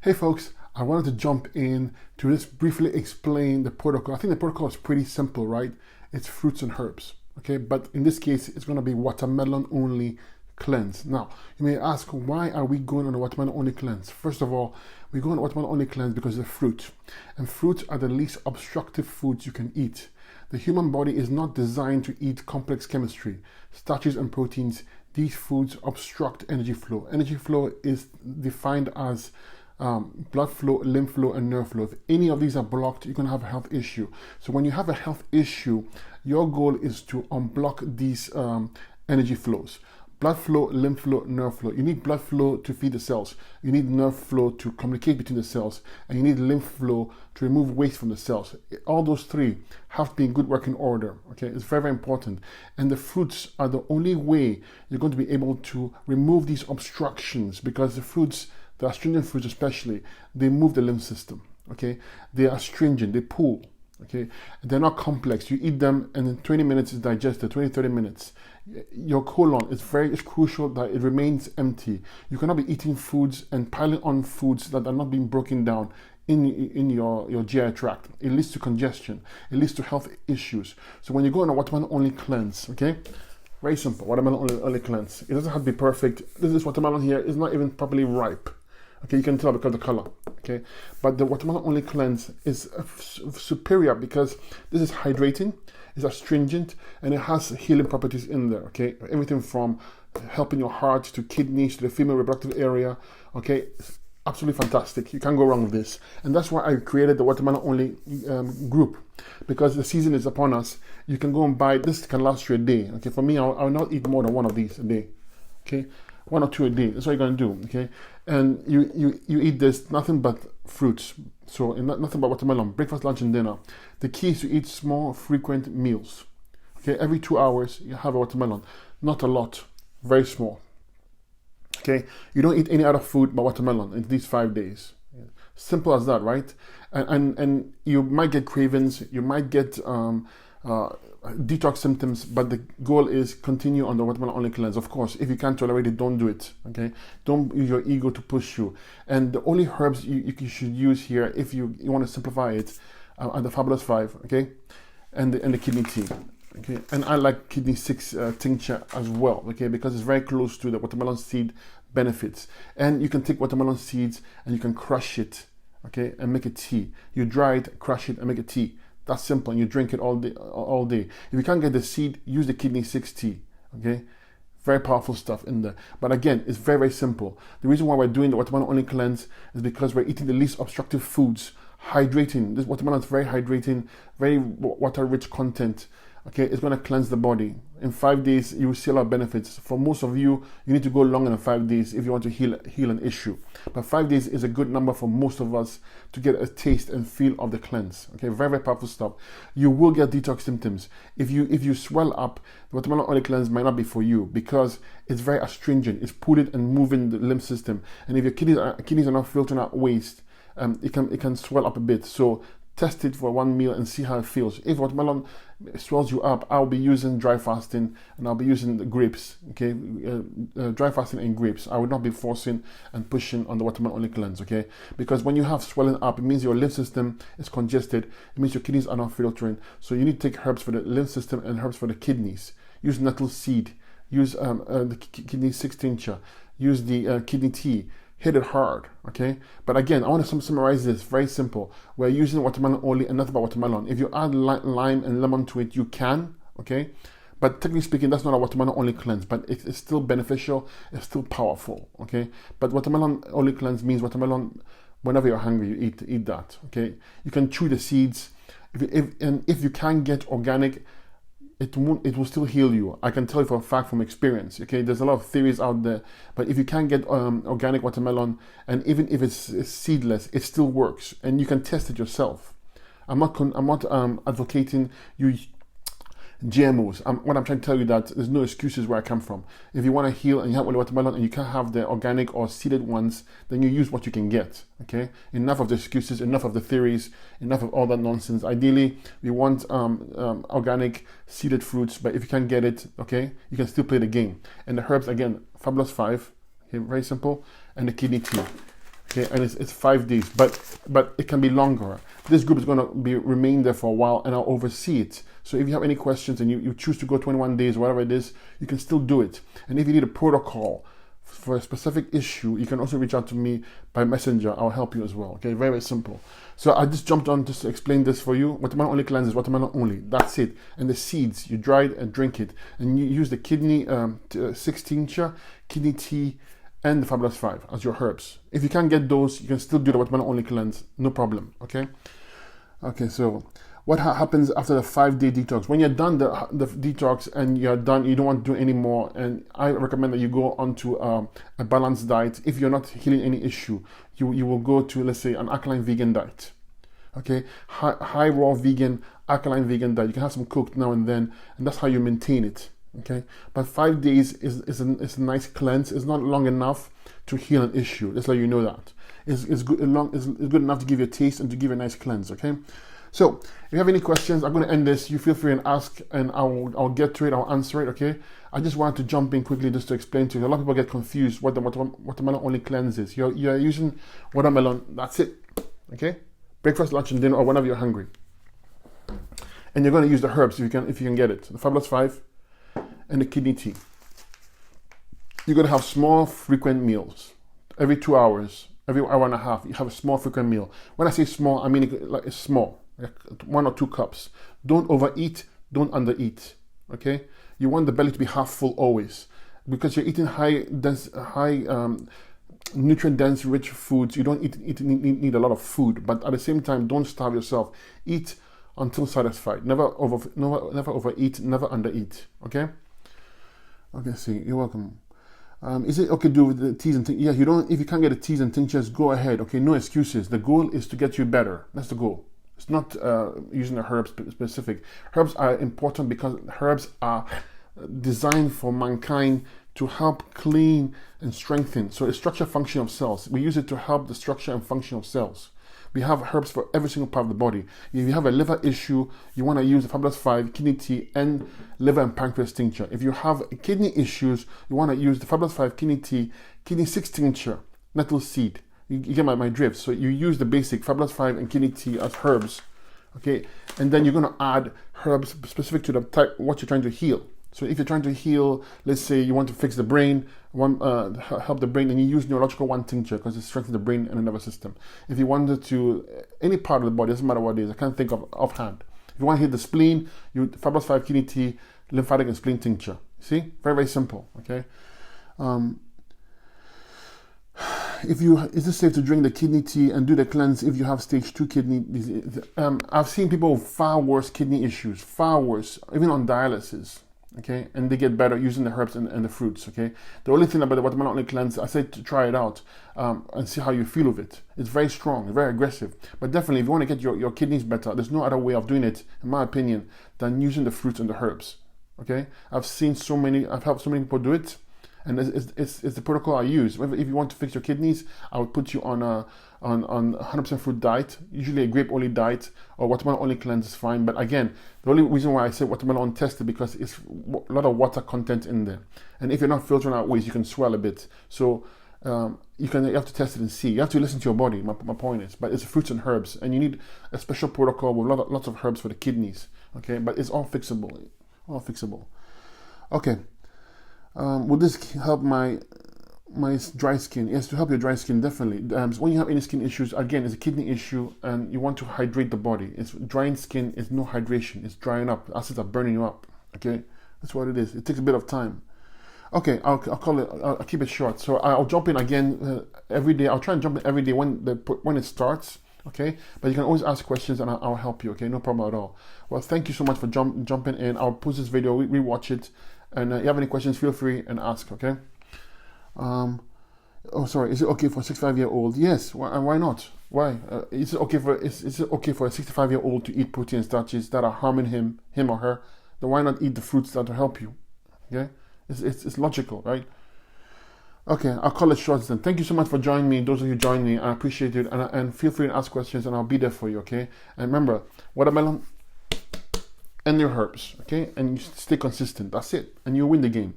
Hey folks, I wanted to jump in to just briefly explain the protocol. I think the protocol is pretty simple, right? It's fruits and herbs, okay? But in this case, it's going to be watermelon only cleanse. Now, you may ask, why are we going on a watermelon only cleanse? First of all, we go on a watermelon only cleanse because of fruit. And fruits are the least obstructive foods you can eat. The human body is not designed to eat complex chemistry, starches and proteins. These foods obstruct energy flow. Energy flow is defined as blood flow, lymph flow, and nerve flow. If any of these are blocked, you're going to have a health issue. So when you have a health issue, your goal is to unblock these energy flows. Blood flow, lymph flow, nerve flow. You need blood flow to feed the cells. You need nerve flow to communicate between the cells. And you need lymph flow to remove waste from the cells. All those three have to be in good working order. Okay, it's very, very important. And the fruits are the only way you're going to be able to remove these obstructions, because the fruits, the astringent fruits especially, they move the lymph system. Okay, they are astringent, they pull. Okay, they're not complex. You eat them and in 20 minutes it's digested, 20-30 minutes. Your colon is it's crucial that it remains empty. You cannot be eating foods and piling on foods that are not being broken down in your GI tract. It leads to congestion. It leads to health issues. So when you go on a watermelon only cleanse, okay, very simple, watermelon only cleanse. It doesn't have to be perfect. This watermelon here is not even properly ripe. Okay, you can tell because of the color. Okay, but the watermelon only cleanse is superior because this is hydrating, it's astringent, and it has healing properties in there. Okay, everything from helping your heart to kidneys to the female reproductive area. Okay, it's absolutely fantastic. You can't go wrong with this, and that's why I created the watermelon only group, because the season is upon us. You can go and buy this. Can last you a day. Okay, for me, I'll not eat more than one of these a day. Okay. 1 or 2 a day. That's what you're going to do, okay? And you eat this, nothing but fruits. So nothing but watermelon, breakfast, lunch, and dinner. The key is to eat small, frequent meals. Okay, every 2 hours you have a watermelon. Not a lot, very small. Okay, you don't eat any other food but watermelon in these 5 days. Simple as that, right? And you might get cravings, you might get detox symptoms, but the goal is continue on the watermelon only cleanse. Of course, if you can't tolerate it, don't do it. Okay, don't use your ego to push you. And the only herbs you should use here, if you want to simplify it, are the Fabulous 5, okay, and the kidney tea. Okay, and I like kidney 6 tincture as well, okay, because it's very close to the watermelon seed benefits. And you can take watermelon seeds and you can crush it, okay, and make a tea. You dry it, crush it, and make a tea. That's simple, and you drink it all day. If you can't get the seed, use the kidney 6 tea. Okay, very powerful stuff in there. But again, it's very, very simple. The reason why we're doing the watermelon only cleanse is because we're eating the least obstructive foods, hydrating. This watermelon is very hydrating, very water-rich content. Okay, it's going to cleanse the body. In 5 days, you will see a lot of benefits. For most of you, you need to go longer than 5 days if you want to heal an issue. But 5 days is a good number for most of us to get a taste and feel of the cleanse. Okay, very, very powerful stuff. You will get detox symptoms. If you swell up, the watermelon oil cleanse might not be for you because it's very astringent. It's pulling and moving the lymph system. And if your kidneys are not filtering out waste, it can swell up a bit. So test it for 1 meal and see how it feels. If watermelon swells you up, I'll be using dry fasting and I'll be using the grapes. Okay, dry fasting and grapes. I would not be forcing and pushing on the watermelon only cleanse. Okay, because when you have swelling up, it means your lymph system is congested. It means your kidneys are not filtering. So you need to take herbs for the lymph system and herbs for the kidneys. Use nettle seed. Use the kidney 6 tincture. Use the kidney tea. Hit it hard, okay? But again, I want to summarize this. Very simple. We're using watermelon only and nothing but watermelon. If you add lime and lemon to it, you can, okay? But technically speaking, that's not a watermelon only cleanse, but it's still beneficial. It's still powerful, okay? But watermelon only cleanse means watermelon, whenever you're hungry, you eat that, okay? You can chew the seeds. If you can get organic, it will still heal you. I can tell you for a fact from experience. Okay, there's a lot of theories out there, but if you can get organic watermelon, and even if it's seedless, it still works, and you can test it yourself. I'm not advocating you GMOs. What I'm trying to tell you that there's no excuses where I come from. If you want to heal and you have only watermelon and you can't have the organic or seeded ones, then you use what you can get. Okay, enough of the excuses, enough of the theories, enough of all that nonsense. Ideally, we want organic seeded fruits, but if you can't get it, okay, you can still play the game. And the herbs, again, Fabulous 5, okay, very simple, and the kidney tea. Okay, and it's 5 days, but it can be longer. This group is going to remain there for a while, and I'll oversee it. So if you have any questions and you choose to go 21 days, whatever it is, you can still do it. And if you need a protocol for a specific issue, you can also reach out to me by messenger. I'll help you as well. Okay, very, very simple. So I just jumped on just to explain this for you. Watermelon only cleanses, watermelon only. That's it. And the seeds, you dry it and drink it. And you use the kidney 6 tincture, kidney tea, and the Fabulous 5 as your herbs. If you can't get those, you can still do the watermelon only cleanse. No problem. Okay. Okay, so what happens after the 5-day detox? When you're done the detox and you're done, you don't want to do any more, and I recommend that you go onto a balanced diet. If you're not healing any issue, you will go to, let's say, an alkaline vegan diet. Okay, high raw vegan, alkaline vegan diet. You can have some cooked now and then, and that's how you maintain it. Okay, but 5 days is a nice cleanse. It's not long enough to heal an issue. Just let you know that. It's good enough to give you a taste and to give you a nice cleanse. Okay. So if you have any questions, I'm going to end this. You feel free and ask, and I'll get to it. I'll answer it. Okay. I just wanted to jump in quickly just to explain to you. A lot of people get confused what the watermelon only cleanse is. You're using watermelon. That's it. Okay. Breakfast, lunch, and dinner, or whenever you're hungry. And you're going to use the herbs if you can get it. The Fabulous 5 and the kidney tea. You're going to have small, frequent meals every 2 hours, every hour and a half. You have a small, frequent meal. When I say small, I mean it's small. 1 or 2 cups. Don't overeat, don't undereat. Okay, you want the belly to be half full always, because you're eating high nutrient dense rich foods. You don't need a lot of food, but at the same time, don't starve yourself. Eat until satisfied. Never overeat, never undereat. Okay. See, you're welcome. Is it okay to do with the teas and tinctures? Yeah, if you can't get the teas and tinctures, go ahead. Okay, no excuses. The goal is to get you better. That's the goal. It's not using the herbs specific. Herbs are important because herbs are designed for mankind to help clean and strengthen. So it's structure function of cells. We use it to help the structure and function of cells. We have herbs for every single part of the body. If you have a liver issue, you want to use the Fabulous 5, kidney tea, and liver and pancreas tincture. If you have kidney issues, you want to use the Fabulous 5, kidney tea, kidney 6 tincture, nettle seed. You get my drift. So you use the basic Fabulous 5 and kidney tea as herbs. Okay, and then you're going to add herbs specific to the type what you're trying to heal. So if you're trying to heal, let's say you want to fix the brain, help the brain, then you use neurological 1 tincture because it strengthens the brain and the nervous system. If you wanted to, any part of the body, doesn't matter what it is, I can't think of offhand. If you want to hit the spleen, you Fabulous 5 kidney tea, lymphatic and spleen tincture. See, very, very simple. Okay. Is it safe to drink the kidney tea and do the cleanse if you have stage 2 kidney disease? I've seen people with far worse kidney issues, far worse, even on dialysis. Okay, and they get better using the herbs and the fruits. Okay, the only thing about the watermelon only cleanse, I said to try it out and see how you feel with it. It's very strong, very aggressive, but definitely if you want to get your kidneys better, there's no other way of doing it, in my opinion, than using the fruits and the herbs. Okay, I've helped so many people do it, and it's the protocol I use. If you want to fix your kidneys, I would put you on a 100% fruit diet, usually a grape only diet, or watermelon only cleanse is fine. But again, the only reason why I say watermelon untested because it's a lot of water content in there, and if you're not filtering out waste, you can swell a bit. So you have to test it and see. You have to listen to your body. My point is, but it's fruits and herbs, and you need a special protocol with lots of herbs for the kidneys. Okay, but it's all fixable. Okay. Will this help my dry skin? Yes, to help your dry skin, definitely. When you have any skin issues, again, it's a kidney issue and you want to hydrate the body. It's drying skin is no hydration. It's drying up. Acids are burning you up. Okay, that's what it is. It takes a bit of time. Okay, I'll call it. I'll keep it short. So I'll jump in again every day. I'll try and jump in every day when it starts. Okay, but you can always ask questions and I'll help you. Okay, no problem at all. Well, thank you so much for jumping in. I'll post this video, rewatch it, and if you have any questions, feel free and ask. Okay. Is it okay for a 65-year-old? Yes. Why not? Why? Is it okay for a 65-year-old to eat protein and starches that are harming him or her? Then why not eat the fruits that will help you? Okay. It's logical, right? Okay, I'll call it short then. Thank you so much for joining me. Those of you who joined me, I appreciate it. And feel free to ask questions and I'll be there for you, okay? And remember, watermelon and your herbs, okay? And you stay consistent. That's it. And you win the game.